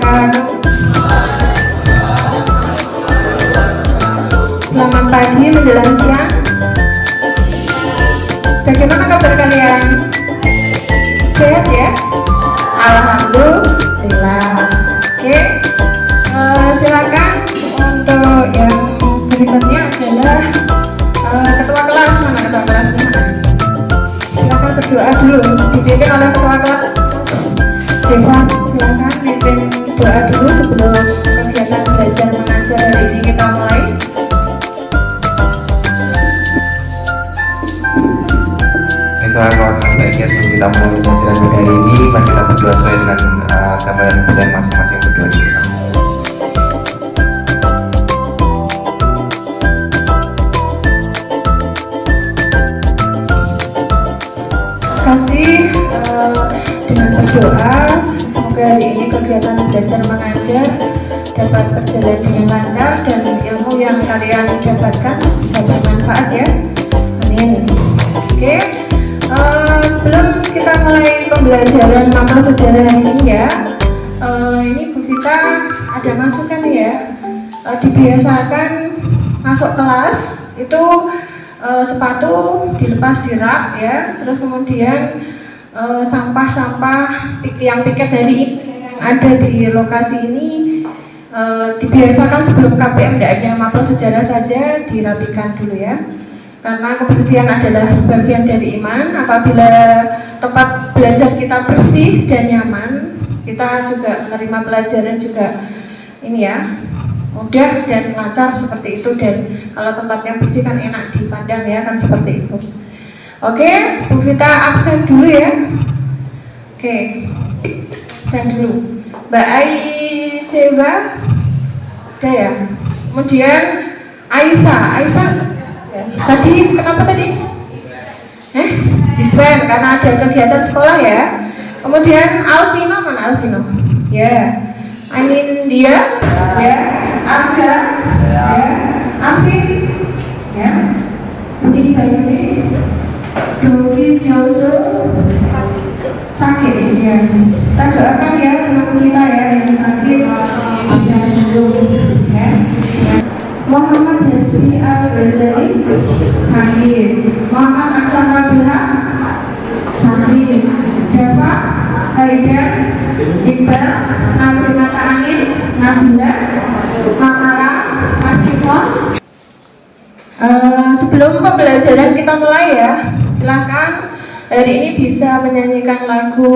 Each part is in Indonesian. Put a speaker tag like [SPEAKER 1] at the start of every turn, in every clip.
[SPEAKER 1] wabarakatuh. Selamat pagi menjelang siang. Bagaimana kabar kalian? Sehat ya? Alhamdulillah. Oke. Silakan untuk yang berikutnya adalah ketua kelas. Mana ketua kelasnya? Silakan berdoa dulu. Dipimpin oleh ketua kelas. Silakan pimpin doa dulu sebelum kegiatan belajar mengajar hari ini kita mulai.
[SPEAKER 2] Baiklah kawan-kawan, baiknya sebelum kita mulai pembelajaran pada hari ini, mari kita berdoa sesuai dengan gambaran bacaan masing-masing berdoa di kita.
[SPEAKER 1] Terima kasih. Dengan berdoa, semoga hari ini kegiatan belajar mengajar dapat berjalan dengan lancar dan ilmu yang kalian dapatkan bisa bermanfaat ya. Amin. Oke. Sebelum kita mulai pembelajaran mapel sejarah hari ini ya, ini Bu Vita ada masukan ya. Dibiasakan masuk kelas itu sepatu dilepas di rak ya, terus kemudian sampah-sampah yang piket dari yang ada di lokasi ini dibiasakan sebelum KPM, tidak hanya mapel sejarah saja, dirapikan dulu ya. Karena kebersihan adalah sebagian dari iman. Apabila tempat belajar kita bersih dan nyaman, kita juga menerima pelajaran juga ini ya, mudah dan lancar seperti itu. Dan kalau tempatnya bersih kan enak dipandang ya, kan seperti itu. Oke, Bu Vita absen dulu ya. Oke, absen dulu. Mbak Aisyah, ada ya. Kemudian Aisyah tadi kenapa tadi? Dispen karena ada kegiatan sekolah ya. Kemudian Alvino, mana Alvino? Ya, Dia, ya, Arga, ya, Afif, ya, Budi Bayuni, Dogi Sioso, sakit ya. Kita doakan ya teman kita ya yang sakit bisa sembuh ya. Muhammad Yasri Al-Ghazali sakit, Muhammad Aksana Bilha sakit, Deva Haidar Iqbal Nabi Mata Angin Nabila Mamara Archipon. Sebelum pembelajaran kita mulai ya, silakan hari ini bisa menyanyikan lagu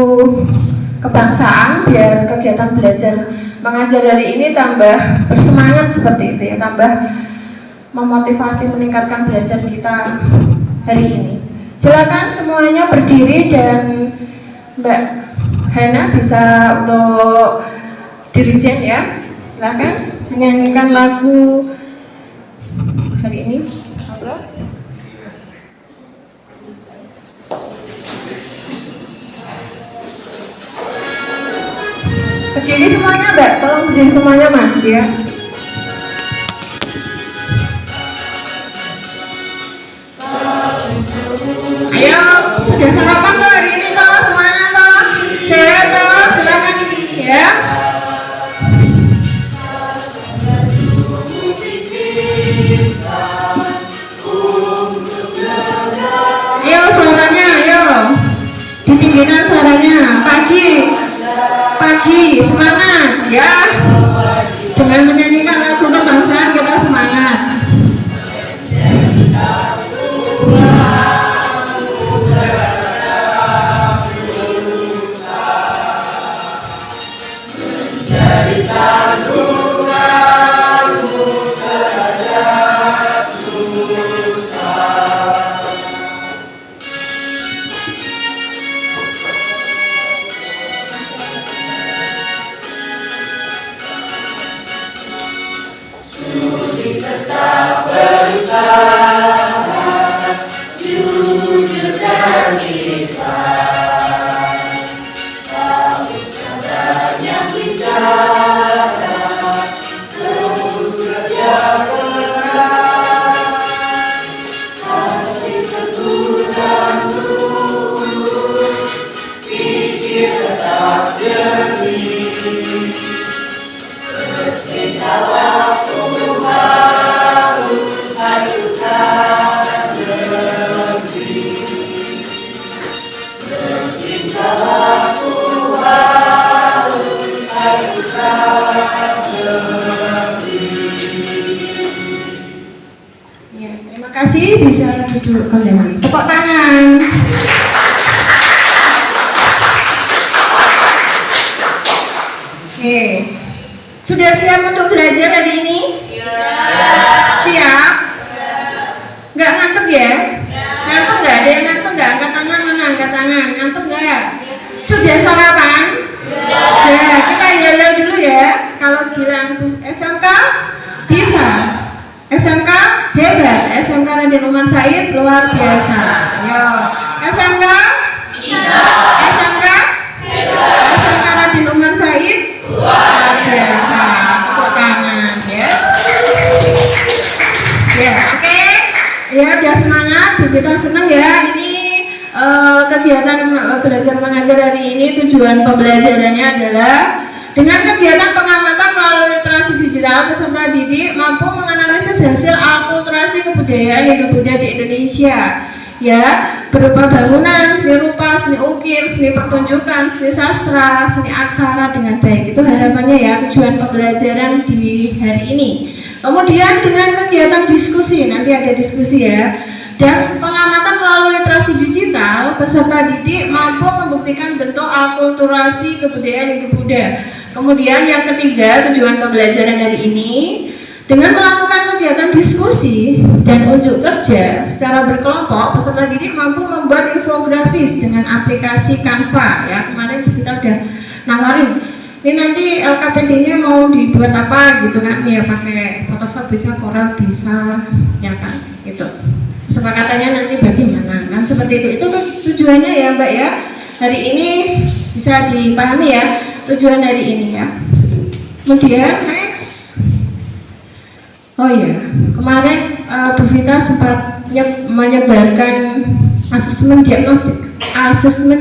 [SPEAKER 1] kebangsaan biar kegiatan belajar mengajar hari ini tambah bersemangat seperti itu ya, tambah memotivasi meningkatkan belajar kita hari ini. Silakan semuanya berdiri dan Mbak Hana bisa untuk dirijen ya. Silakan menyanyikan lagu hari ini. Berdiri semuanya Mbak, tolong berdiri semuanya Mas ya. Ayo, sudah sarapan toh hari ini toh, semuanya toh, sehat toh, silakan ya. Ayo suaranya, ayo ditinggikan suaranya. Pagi semangat ya, dengan menyanyikan lagu kebangsaan kita semangat. Ya, terima kasih, bisa duduk kembali. Tepuk tangan. Oke, sudah siap untuk belajar hari ini? Siap? Nggak ngantuk ya? Ngantuk nggak? Ada yang ngantuk nggak? Angkat tangan mana? Angkat tangan. Ngantuk nggak? Sudah sarapan? Ya, kita yel-yel dulu ya. Kalau bilang SMK bisa. SMK hebat. SMK Raden Umar Said luar biasa. Yo, SMK bisa. SMK hebat. SMK Raden Umar Said luar biasa. Tepuk tangan ya. Ya, oke. Ya, udah semangat. Kita senang ya. Ini kegiatan belajar mengajar hari ini tujuan pembelajarannya adalah dengan kegiatan pengamatan melalui literasi digital, peserta didik mampu menganalisis hasil akulturasi kebudayaan hidup Buddha di Indonesia, ya, berupa bangunan, seni rupa, seni ukir, seni pertunjukan, seni sastra, seni aksara dengan baik. Itu harapannya ya, tujuan pembelajaran di hari ini. Kemudian dengan kegiatan diskusi, nanti ada diskusi ya. Dan pengamatan melalui literasi digital, peserta didik mampu membuktikan bentuk akulturasi kebudayaan hidup Buddha. Kemudian yang ketiga, tujuan pembelajaran hari ini, dengan melakukan kegiatan diskusi dan unjuk kerja secara berkelompok, peserta didik mampu membuat infografis dengan aplikasi Canva. Ya, kemarin kita udah nawarin. Ini nanti LKPD-nya mau dibuat apa gitu kan? Ya pakai Photoshop bisa, Corel bisa, ya kan? Gitu. Kesepakatannya nanti bagaimana kan seperti itu. Itu tujuannya ya Mbak ya. Hari ini bisa dipahami ya tujuan hari ini ya. Kemudian next. Oh ya, kemarin Bu Vita sempat menyebarkan asesmen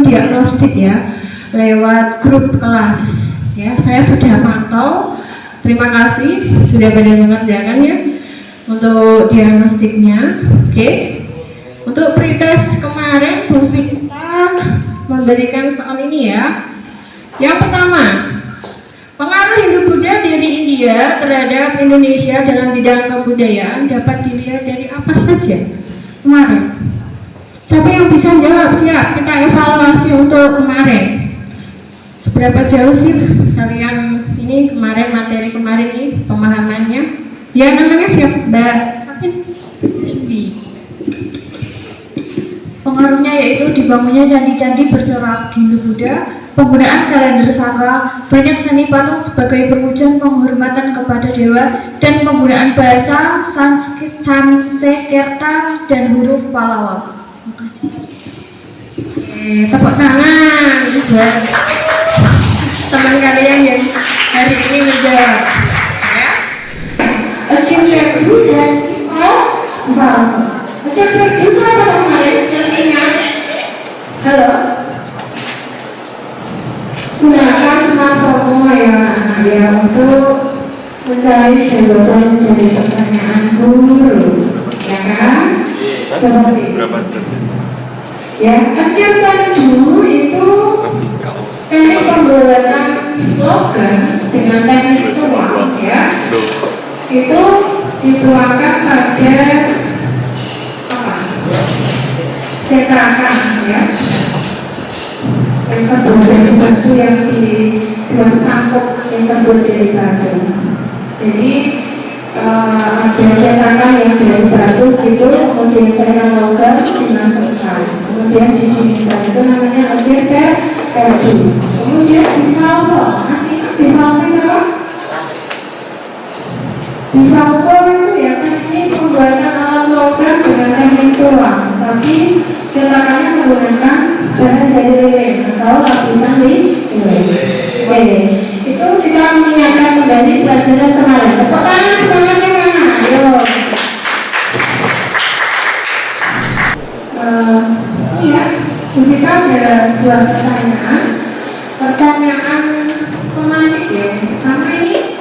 [SPEAKER 1] diagnostik ya lewat grup kelas ya. Saya sudah pantau. Terima kasih sudah pada mengerjakan ya. Untuk diagnostiknya, oke. Untuk pretest kemarin Bu Vita memberikan soal ini ya. Yang pertama, pengaruh hidup Buddha dari India terhadap Indonesia dalam bidang kebudayaan dapat dilihat dari apa saja kemarin. Siapa yang bisa jawab? Siap, kita evaluasi untuk kemarin. Seberapa jauh sih kalian ini kemarin materi kemarin ini pemahamannya? Ya namanya siap, Mbak Sapin.
[SPEAKER 3] Indi. Pengaruhnya yaitu dibangunnya candi-candi bercorak Hindu Buddha, penggunaan kalender saka, banyak seni patung sebagai perwujudan penghormatan kepada dewa, dan penggunaan bahasa Sanskerta dan huruf Pallawa. Terima kasih.
[SPEAKER 1] Tepuk tangan buat teman kalian yang hari ini menjawab. Achieve dulu dan achieve dulu apa kemarin? Masih ingat? Halo? Gunakan smartphone ya anak ya untuk mencari jawaban dari pertanyaan guru, ya kan? Seperti itu. Ya, achieve dulu itu teknik pembuatan logam dengan teknik tuang ya. Itu dituangkan pada apa? Cetakan ya. Yang terbuat dari batu yang dibuat sangkuk yang terbuat dari batu. Jadi ada cetakan yang dari batu itu, kemudian cetakan logam dimasukkan, kemudian didinginkan. Itu namanya keju. Kemudian divalve, masih ingat divalve apa? Di Valvo itu ya kan ini pembuatan alat logam dengan teknik tuang, tapi cetakannya menggunakan bahan dari lilin atau lapisan lilin. Oke, itu kita mengingatkan kembali pelajaran kemarin. Tepuk tangan semangatnya mana? Ayo. Ini ya, kita ada sebuah pertanyaan pemanik ya. Karena ini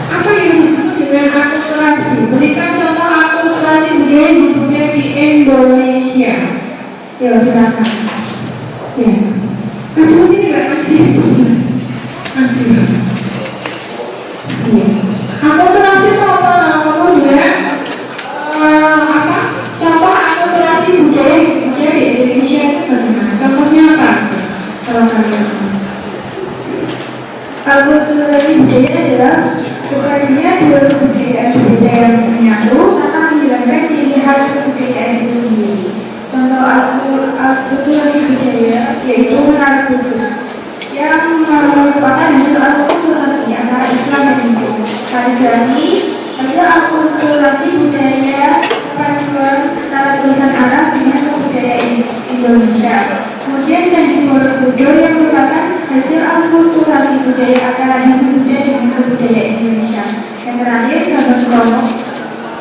[SPEAKER 1] apa yang disebut dengan akulturasi? Berikan contoh akulturasi budaya di Indonesia. Ya silakan. Ya. Masuk sini nggak? Masih. Akulturasi itu apa? Kemudian apa? Contoh akulturasi budaya di Indonesia itu bagaimana? Contohnya apa? Kalau kalian akulturasi budaya adalah berbarennya dua kebudayaan yang menyatu tanpa menghilangkan ciri khas kebudayaan itu sendiri. Contoh akulturasi budaya yaitu menara kudus yang merupakan hasil akulturasi antara Islam dan Hindu. Kaligrafi hasil akulturasi budaya perpaduan antara tulisan Arab dengan kebudayaan Indonesia. Kemudian Candi Borobudur yang merupakan hasil akulturasi budaya antara Hindu Buddha dengan kebudayaan Indonesia. Yang terakhir Gagang Kromong.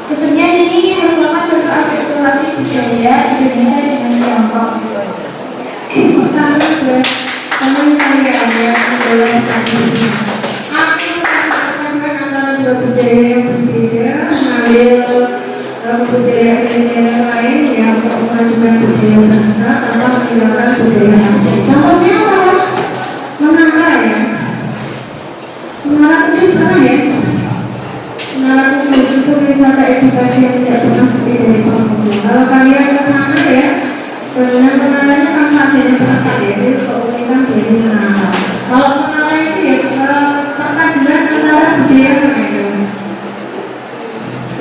[SPEAKER 1] Kesenian ini merupakan contoh akulturasi budaya Indonesia dengan Tiongkok. Teman saya ada adalah tadi akulturasi antara dua budaya yang berbeda, mengambil budaya negara lain yang untuk memajukan budaya bangsa tanpa meninggalkan budaya asli. Contohnya apa? Menara ya, menara kudus mana ya? Menara kudus itu wisata edukasi yang tidak pernah sepi dari pengunjung. Kalau kalian ke sana ya, bangunan menaranya kan adanya berapa ya? Itu keunikan dari menara. Kalau menara itu ya perpaduan antara budaya mana itu?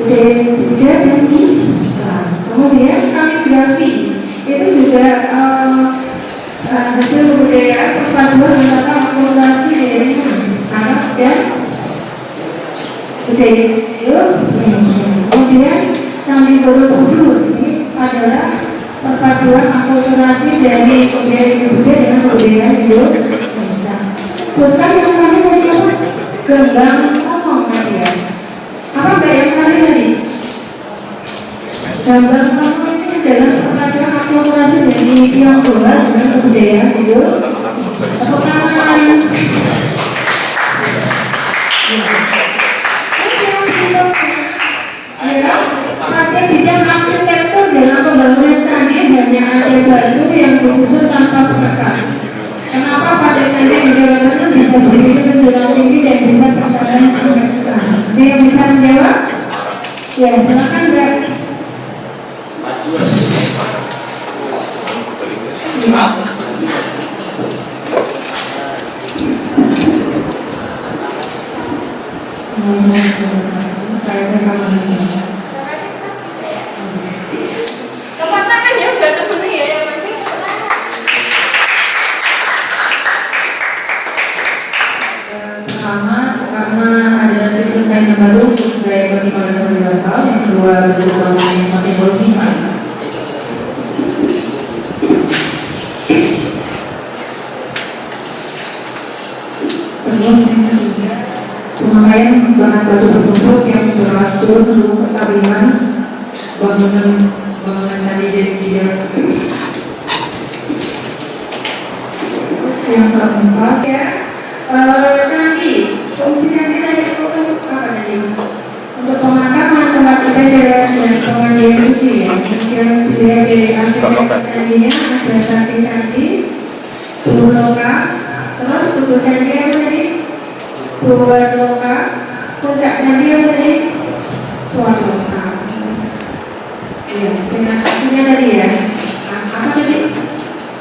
[SPEAKER 1] Budaya dan Islam. Kemudian kaligrafi itu juga hasil kebudayaan perpaduan antara akulturasi dari Arab dan budaya Indonesia. Kemudian Candi Borobudur ini adalah perpaduan akulturasi dari budaya Hindu dengan budaya Indonesia. Bukan yang tadi tadi apa? Gagang Kromong tadi ya. Apa mbak yang tadi? Gagang Kromong ini adalah perpaduan akulturasi dari Tionghoa dengan kebudayaan Indonesia. Tepuk tangan. Masih bidang arsitektur dalam pembangunan candi hanya ada batu yang disusun tanpa perekat. Kenapa pada candi di Jawa Tengah bisa berdiri menjulang tinggi dan bisa tersaring sampai sekarang? Ada yang bisa menjawab? Ya, silakan mbak. Saya tekan tempat tangan ya, udah temen ya yang macam. Pertama, karena ada sistem kain yang baru untuk gaya vertikal dan horizontal. Yang kedua, bentuk bangunan yang makin vertikal. Terus yang ketiga, pemakaian bahan batu bertumpuk yang beratur untuk kestabilan bangunan candi dan terus yang keempat ya, candi. Fungsi candi tadi untuk apa tadi? Untuk pemakaman, tempat ibadah dan pengajian suci ya. Kemudian budaya dari arsitektur candinya ada candi-candi, Puloka, terus tubuh candi apa tadi? Puloka, puncak candi apa tadi? Swaloka. Ya, dengan artinya tadi ya. Apa tadi?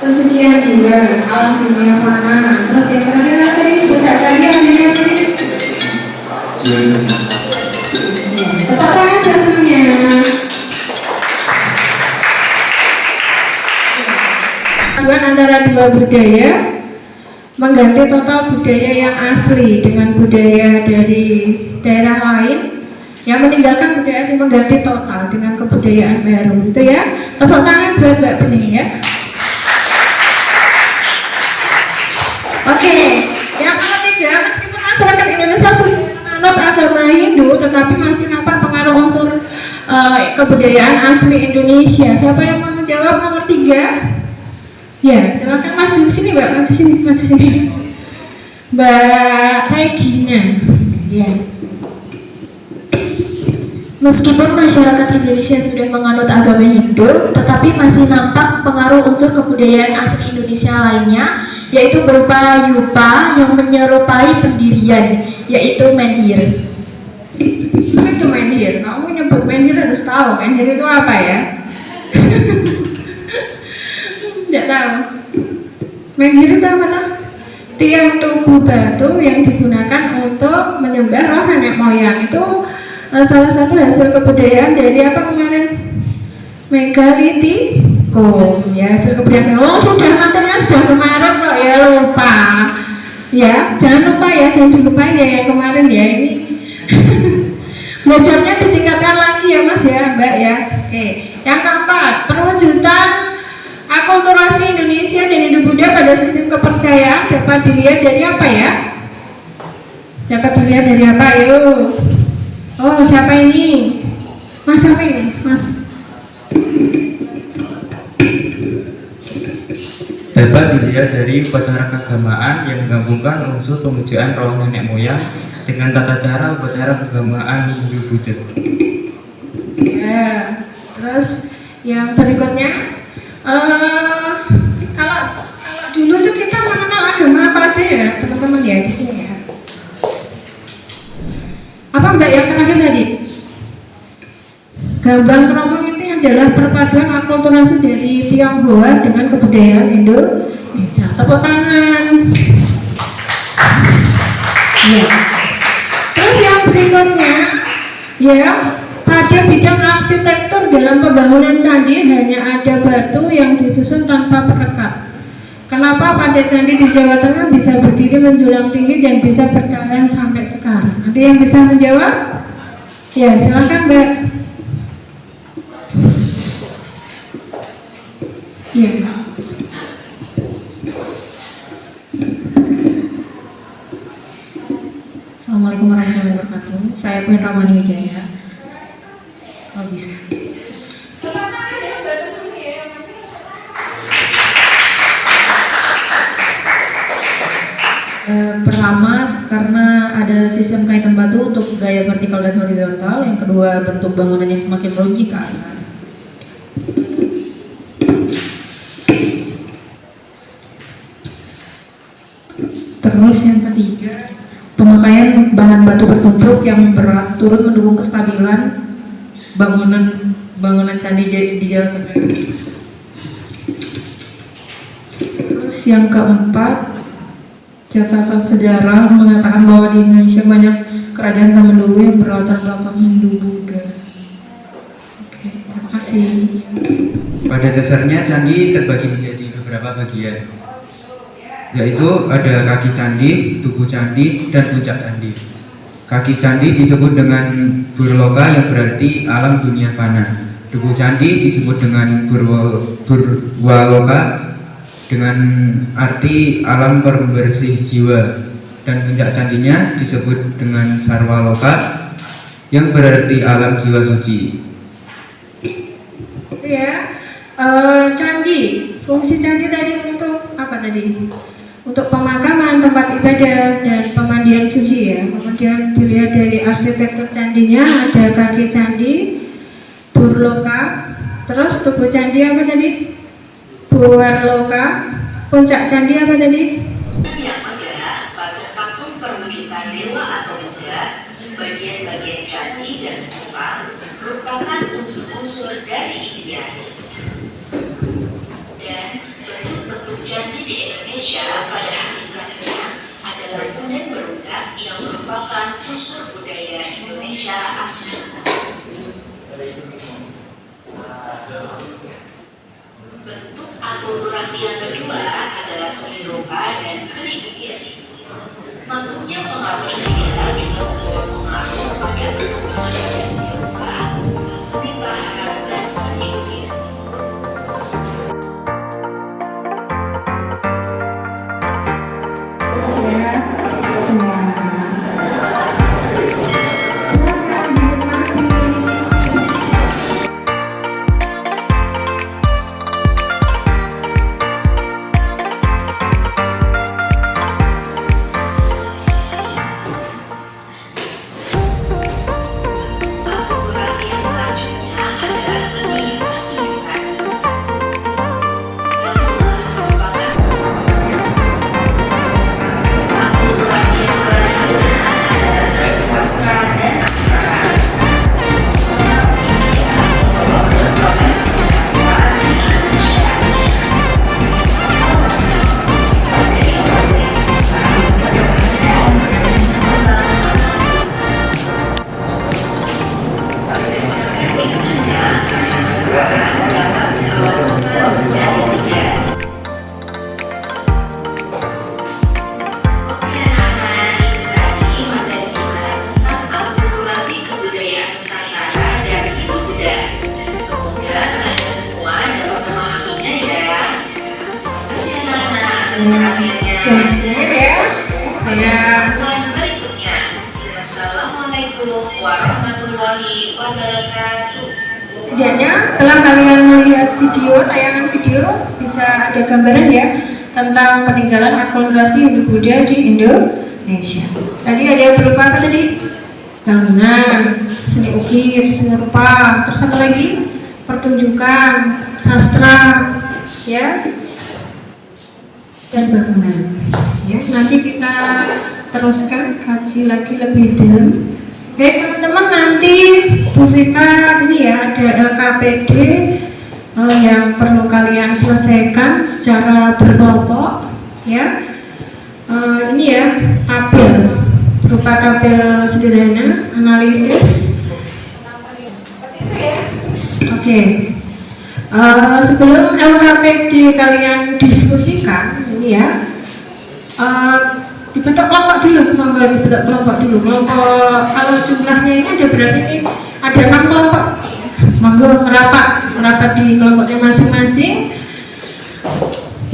[SPEAKER 1] Kesucian jiwa, alam dunia fana. Terus yang terakhir apa tadi? Puncak candi artinya apa tadi? Tetap tangan tentunya. Perpaduan antara dua budaya mengganti total budaya yang asli dengan budaya dari daerah lain yang meninggalkan budaya asli, mengganti total dengan kebudayaan baru, gitu ya. Tepuk tangan buat Mbak Bening ya. Oke, yang ketiga, meskipun masyarakat Indonesia sudah menganut agama Hindu, tetapi masih nampak pengaruh unsur kebudayaan asli Indonesia. Siapa yang mau menjawab nomor 3? Ya, silakan maju sini Mbak, maju sini. Mbak Regina. Ya.
[SPEAKER 3] Meskipun masyarakat Indonesia sudah menganut agama Hindu, tetapi masih nampak pengaruh unsur kebudayaan asli Indonesia lainnya
[SPEAKER 4] yaitu berupa yupa yang menyerupai pendirian, yaitu menhir.
[SPEAKER 1] Apa itu menhir? Kamu nyebut menhir harus tahu. Menhir itu apa ya? Tidak tahu. Menhir itu apa tuh? Tiang tugu batu yang digunakan untuk menyembah roh nenek moyang. Itu salah satu hasil kebudayaan dari apa kemarin? Megalitikum. Ya, hasil kebudayaan. Oh, sudah materinya sudah kemarin kok ya, lupa. Ya, jangan lupa ya, jangan dilupain ya yang kemarin ya ini. Belajarnya ditingkatkan lagi ya Mas ya, Mbak ya. Oke. Yang keempat, perwujudan akulturasi Indonesia dan Indo-Buddha pada sistem kepercayaan dapat dilihat dari apa ya? Dapat dilihat dari apa? Ayo. Oh, siapa ini? Mas siapa ini? Mas.
[SPEAKER 5] Dapat dilihat dari upacara keagamaan yang menggabungkan unsur pemujaan roh nenek moyang dengan tata cara upacara keagamaan Hindu-Buddha.
[SPEAKER 1] Ya, terus yang berikutnya, kalau dulu tuh kita mengenal agama apa aja ya teman-teman ya di sini ya. Apa Mbak yang terakhir tadi? Gambang Kromong itu adalah perpaduan akulturasi dari Tionghoa dengan kebudayaan Indonesia. Tepuk tangan. Ya. Terus yang berikutnya, ya, pada bidang arsitektur dalam pembangunan candi hanya ada batu yang disusun tanpa perekat. Kenapa pada candi di Jawa Tengah bisa berdiri menjulang tinggi dan bisa bertahan sampai sekarang? Ada yang bisa menjawab? Ya, silakan Mbak. Ya.
[SPEAKER 4] Assalamualaikum warahmatullahi wabarakatuh. Saya Queen Ramani Wijaya. Oh bisa. Pertama, karena ada sistem kaitan batu untuk gaya vertikal dan horizontal. Yang kedua, bentuk bangunan yang semakin meruncing ke atas. Terus yang ketiga, pemakaian bahan batu bertumpuk yang berat turut mendukung kestabilan bangunan candi di Jawa Tengah. Terus yang keempat, catatan sejarah mengatakan bahwa di Indonesia banyak kerajaan zaman dulu yang berlatar belakang Hindu-Buddha. Oke, terima kasih.
[SPEAKER 5] Pada dasarnya candi terbagi menjadi beberapa bagian, yaitu ada kaki candi, tubuh candi, dan puncak candi. Kaki candi disebut dengan burloka yang berarti alam dunia fana. Tubuh candi disebut dengan burwaloka dengan arti alam pembersih jiwa. Dan puncak candinya disebut dengan sarwaloka yang berarti alam jiwa suci.
[SPEAKER 1] Ya, candi. Fungsi candi tadi untuk apa tadi? Untuk pemakaman, tempat ibadah, dan pemandian suci ya. Kemudian dilihat dari arsitektur candinya, ada kaki candi, burloka, terus tubuh candi apa tadi? Burloka, puncak candi apa tadi?
[SPEAKER 6] Yang megah, patung-patung perwujudan dewa atau Buddha, bagian-bagian candi dan stupa merupakan unsur-unsur dari India. Dan bentuk-bentuk candi di Indonesia pada hakikatnya adalah punden berundak yang merupakan unsur budaya Indonesia asli. Bentuk akulturasi yang kedua adalah seni rupa dan seni ukir. Masuknya pengaruh India juga membawa pengaruh pada perkembangan dari seni rupa, seni bahan, dan seni ukir. Assalamualaikum warahmatullahi wabarakatuh.
[SPEAKER 1] Setidaknya setelah kalian melihat video, tayangan video, bisa ada gambaran ya tentang peninggalan akulturasi Hindu-Buddha di Indonesia. Tadi ada berupa apa tadi? Bangunan, seni ukir, seni rupa, terus apa lagi? Pertunjukan, sastra, ya, dan bangunan. Ya, nanti kita teruskan kaji lagi lebih dalam. Oke teman-teman, nanti Bu Vita ini ya ada LKPD yang perlu kalian selesaikan secara berkelompok ya. Ini ya tabel berupa tabel sederhana analisis. Oke. Sebelum LKPD kalian diskusikan ini ya, dibentuk kelompok dulu, monggo dibentuk kelompok dulu. Kelompok kalau jumlahnya ini ada berapa ini? Ada 6 kelompok. Monggo merapat di kelompoknya masing-masing.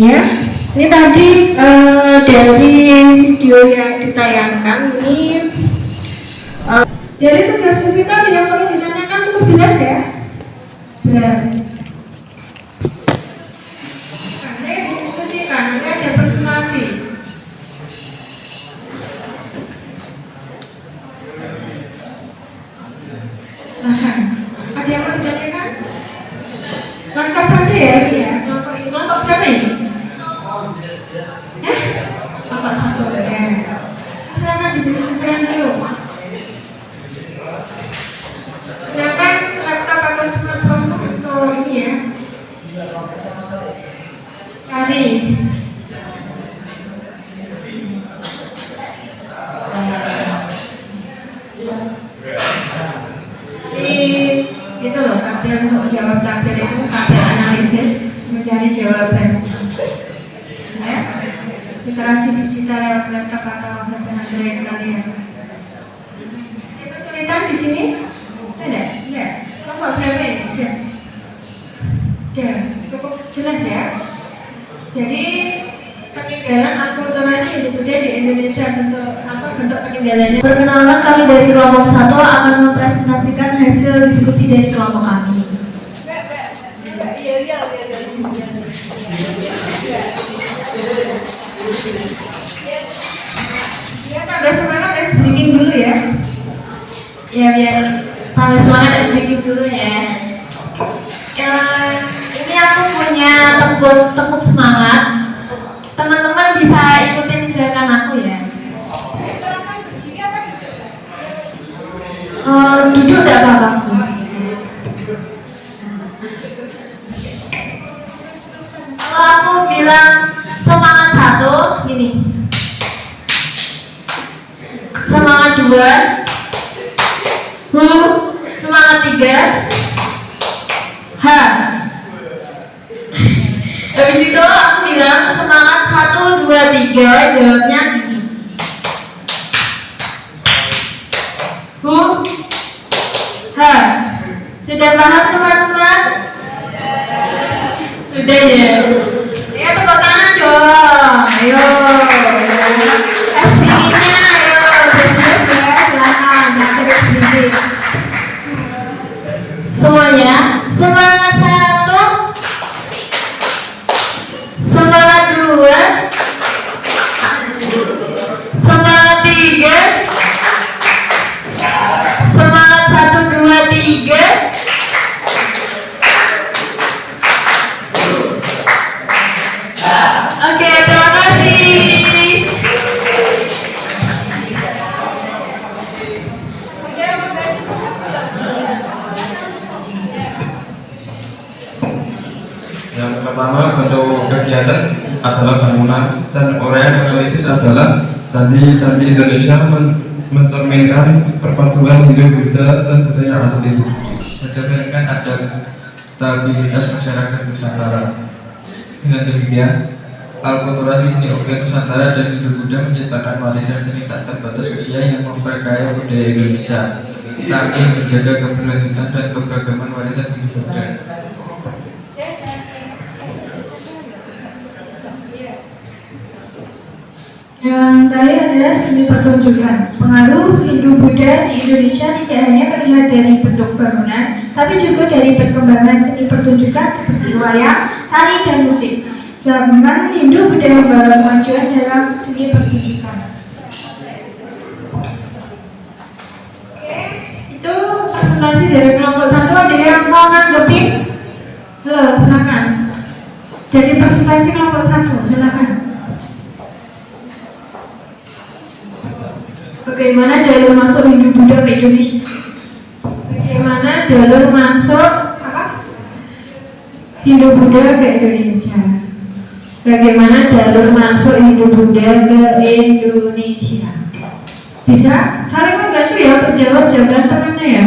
[SPEAKER 1] Ya, ini tadi dari video yang ditayangkan ini dari tugas Bu Vita yang perlu ditanyakan cukup jelas ya. Jelas. Nanti diskusikan, nanti ada presentasi. Ada yang mau ditanyakan? Lengkap saja ya ini ya. Kelompok berapa ini? Kelompok 1 ya. Silakan didiskusikan dulu. Gunakan laptop atau smartphone untuk ini ya. Cari. Itu loh tabel untuk jawab tabel itu tabel analisis mencari jawaban ya, literasi digital lewat laptop atau HP Android kalian. Ada kesulitan di sini? Ada? Ya. Kelompok berapa ini? Ya, cukup jelas ya. Jadi peninggalan akulturasi Hindu-Buddha di Indonesia bentuk peninggalannya.
[SPEAKER 3] Perkenalkan, kami dari kelompok 1 akan mempresentasikan hasil diskusi dari kelompok kami.
[SPEAKER 1] Ya, tambah semangat ice breaking dulu ya.
[SPEAKER 3] Ya, biar tambah semangat dan sedikit dulu ya. Ini aku punya tepuk semangat. Teman-teman bisa ikutin gerakan aku ya. Duduk enggak apa-apa. Kalau aku bilang semangat 1, gini. Semangat 2, semangat 3, habis itu aku bilang semangat 1, 2, 3, jawabnya gini. Sudah paham teman-teman? Sudah ya?
[SPEAKER 1] Ya, tepuk tangan dong. Ayo. Ice breakingnya ayo. Jelas ya, silakan. Ice breaking.
[SPEAKER 3] Semuanya semangat 1, semangat 2, semangat 3, semangat 1, 2, 3. Oke, terima kasih.
[SPEAKER 7] Yang pertama bentuk kegiatan adalah bangunan dan uraian analisis adalah candi-candi Indonesia mencerminkan perpaduan Hindu-Buddha dan budaya asli,
[SPEAKER 5] mencerminkan adaptabilitas masyarakat Nusantara. Dengan demikian, akulturasi seni ukir Nusantara dan Hindu-Buddha menciptakan warisan seni tak terbatas usia yang memperkaya budaya Indonesia, sambil menjaga keberlanjutan dan keberagaman warisan Hindu-Buddha.
[SPEAKER 1] Yang terakhir adalah seni pertunjukan. Pengaruh
[SPEAKER 8] Hindu-Buddha di Indonesia tidak hanya terlihat dari bentuk bangunan, tapi juga dari perkembangan seni pertunjukan seperti wayang, tari, dan musik. Zaman Hindu-Buddha membawa kemajuan dalam seni pertunjukan. Oke, itu presentasi dari kelompok 1. Ada yang mau nanggepin? Halo, silakan. Dari presentasi kelompok 1, silakan.
[SPEAKER 1] Bagaimana jalur masuk Hindu-Buddha ke Indonesia? Bagaimana jalur masuk Hindu-Buddha ke Indonesia? Bagaimana jalur masuk Hindu-Buddha ke Indonesia? Bisa saling membantu ya untuk jawab jawaban temannya ya.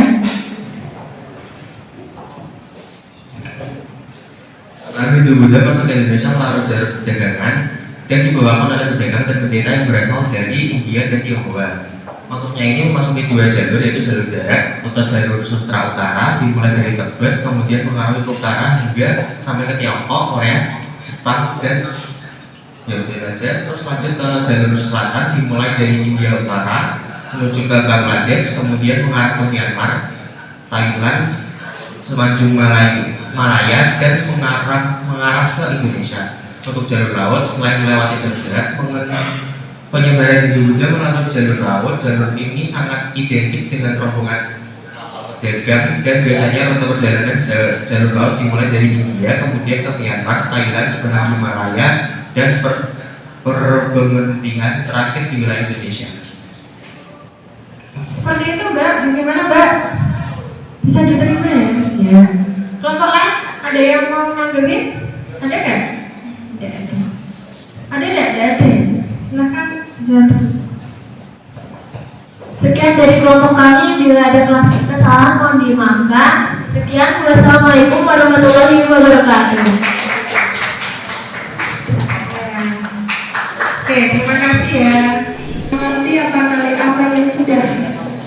[SPEAKER 2] Hindu-Buddha masuk ke Indonesia melalui jalur perdagangan dan dibawakan oleh pedagang dan pendeta yang berasal dari India dan Tionghoa. Masuknya ini memasuki 2 jalur, yaitu jalur darat atau jalur sutra utara dimulai dari Tibet, kemudian mengarungi ke utara hingga sampai ke Tiongkok, Korea, Jepang, dan ya sudah aja. Terus lanjut ke jalur selatan dimulai dari India Utara menuju ke Bangladesh, kemudian mengarah ke Myanmar, Thailand, Semenanjung Malaya, dan mengarah ke Indonesia. Untuk jalur laut, selain melewati jalur darat, penyebaran Hindu-Buddha melalui jalur laut. Jalur ini sangat identik dengan rombongan dagang, dan biasanya rute perjalanan jalur laut dimulai dari India, kemudian ke Myanmar, Thailand, Semenanjung Malaya, dan berhentian terakhir di wilayah Indonesia.
[SPEAKER 1] Seperti itu Mbak, bagaimana Mbak? Bisa diterima ya? Ya. Kelompok lain, ada yang mau nanggepin? Ada nggak? Tidak ada. Ada nggak? Tidak ada. Silakan bisa tutup.
[SPEAKER 3] Sekian dari kelompok kami. Bila ada kesalahan mohon dimaafkan. Sekian. Wassalamualaikum warahmatullahi wabarakatuh.
[SPEAKER 1] Oke, terima kasih ya. Nanti apa yang sudah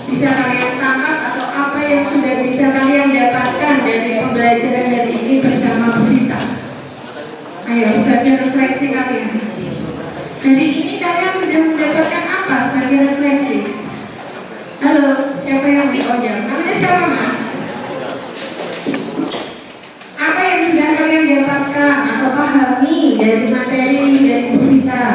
[SPEAKER 1] bisa kalian tangkap atau apa yang sudah bisa kalian dapatkan dari pembelajaran dari ini bersama Bu Vita. Ayo, sebagai refleksi kalian. Dari ini kalian sudah mendapatkan apa sebagai refleksi? Halo, siapa yang di ojek? Namanya siapa Mas? Apa yang sudah kalian dapatkan atau pahami dari materi dari Bu Vita?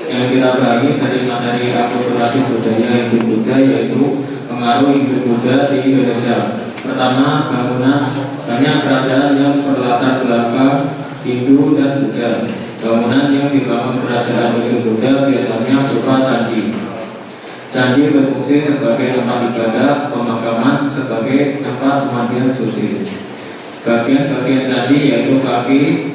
[SPEAKER 9] Yang kita bagi dari materi akulturasi budaya Hindu-Buddha yaitu pengaruh Hindu-Buddha di Indonesia. Pertama, banyak kerajaan yang berlatar belakang Hindu dan Buddha. Bangunan yang dibangun kerajaan Hindu-Buddha biasanya berupa candi. Candi berfungsi sebagai tempat ibadah, pemakaman, sebagai tempat pemandian suci. Bagian-bagian candi yaitu kaki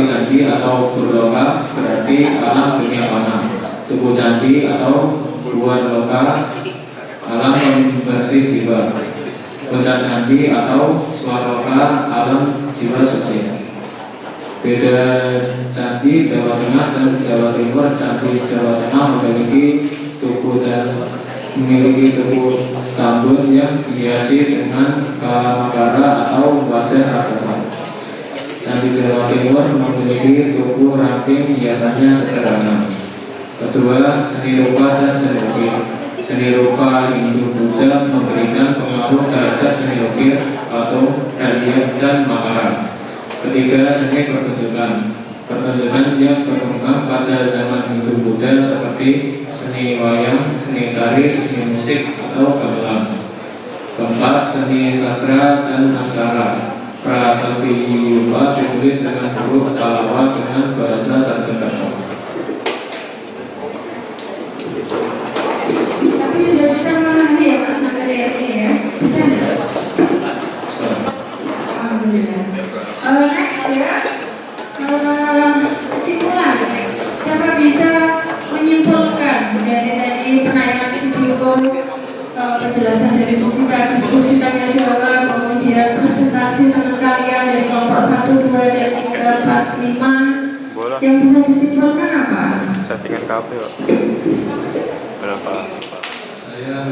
[SPEAKER 9] candi atau berloka berarti alam dunia panah. Tubuh candi atau luar loka alam pembersih jiwa. Puncak candi atau swaloka alam jiwa suci. Beda candi Jawa Tengah dan Jawa Timur. Candi Jawa Tengah memiliki tubuh tambun yang dihiasi dengan kamagara atau wajah raksasa. Candi Jawa Timur memiliki tubuh ramping, biasanya sederhana. Kedua, seni rupa dan seni ukir. Seni rupa Hindu-Buddha memberikan pengaruh terhadap seni ukir atau relief dan makaran. Ketiga, seni pertunjukan. Pertunjukan yang berkembang pada zaman Hindu-Buddha seperti seni wayang, seni tari, seni musik, atau gamelan. Keempat, seni sastra dan aksara. Prasasti Yupa ditulis dengan huruf Pallava dengan bahasa Sanskerta.
[SPEAKER 1] Tapi sudah bisa memahami ya Mas materi ini ya? Bisa nggak? Alhamdulillah. Next ya, kesimpulan. Siapa bisa menyimpulkan dari tadi penayangan video, penjelasan dari Bu Vita, diskusi tanya jawab, kemudian presentasi teman kalian dari kelompok 1, 2, 3, 4, 5. Yang bisa disimpulkan apa?
[SPEAKER 10] Settingan kafe kok. Berapa?
[SPEAKER 7] Saya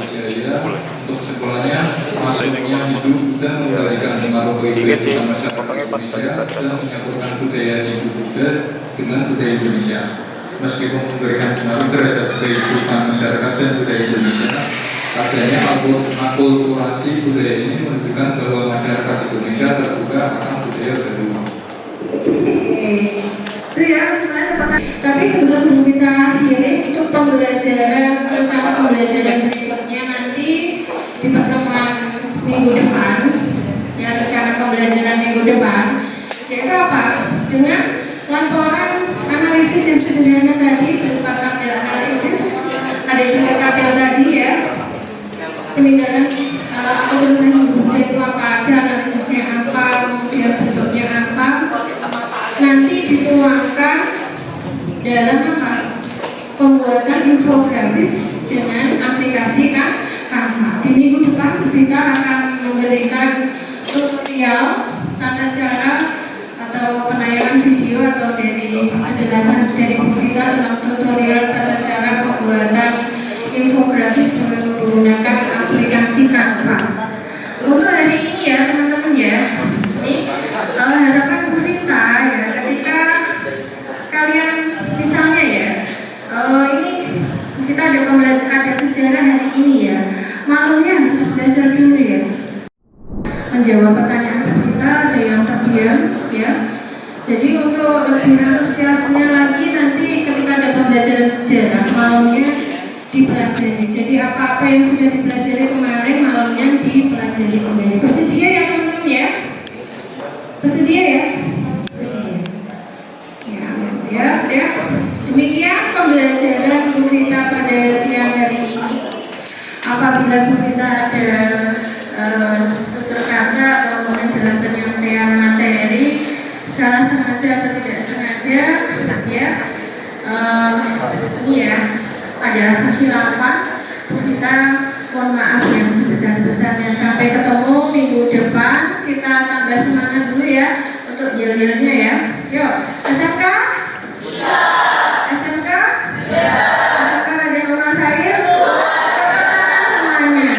[SPEAKER 7] Jaya untuk sekolahnya masuknya hidup dan mengendalikan pengaruh kehidupan masyarakat Indonesia dan menyatukan budaya Hindu Buddha dengan budaya Indonesia. Meskipun memberikan pengaruh terhadap kehidupan masyarakat dan budaya Indonesia, adanya akulturasi budaya ini menunjukkan bahwa masyarakat Indonesia terbuka akan budaya baru.
[SPEAKER 1] Itu ya sebenarnya teman. Tapi sebelum kita akhiri untuk pembelajaran terutama pembelajaran berikutnya nanti di pertemuan minggu depan ya, rencana pembelajaran minggu depan yaitu apa? Dengan laporan analisis yang sederhana tadi berupa tabel analisis, ada juga tabel tadi ya, peninggalan akulturasi Hindu itu apa aja, analisisnya apa, kemudian bentuknya apa, nanti dituangkan dalam apa? Pembuatan infografis dengan aplikasi Canva. Di minggu depan kita akan memberikan tutorial tata cara atau penayangan video atau dari penjelasan dari kita tentang tutorial tata cara pembuatan infografis dengan menggunakan aplikasi Canva. Untuk hari ini ya teman-teman ya, ini harapan kita ya ketika kalian misalnya ya ini kita ada pembelajaran, ada sejarah hari ini ya, malunya harus belajar dulu ya, menjawab pertanyaan kita, ada yang terdiam ya. Jadi untuk lebih antusiasnya lagi nanti ketika ada pembelajaran sejarah, malunya dipelajari. Jadi apa-apa yang sudah dipelajari kemarin malamnya dipelajari kembali. Bersedia ya teman-teman ya? Bersedia ya? Ya. Demikian pembelajaran Bu Rita pada siang hari ini. Apabila Bu Rita ada tutur kata atau dalam penyampaian materi salah sengaja atau tidak sengaja ya, ini ya ada kekhilafan, kita mohon maaf yang sebesar-besarnya. Sampai ketemu minggu depan, kita tambah semangat dulu ya untuk yel-yelnya ya. Yuk, SMK? Iya. SMK? Iya. SMK ada rumah saya? Semuanya.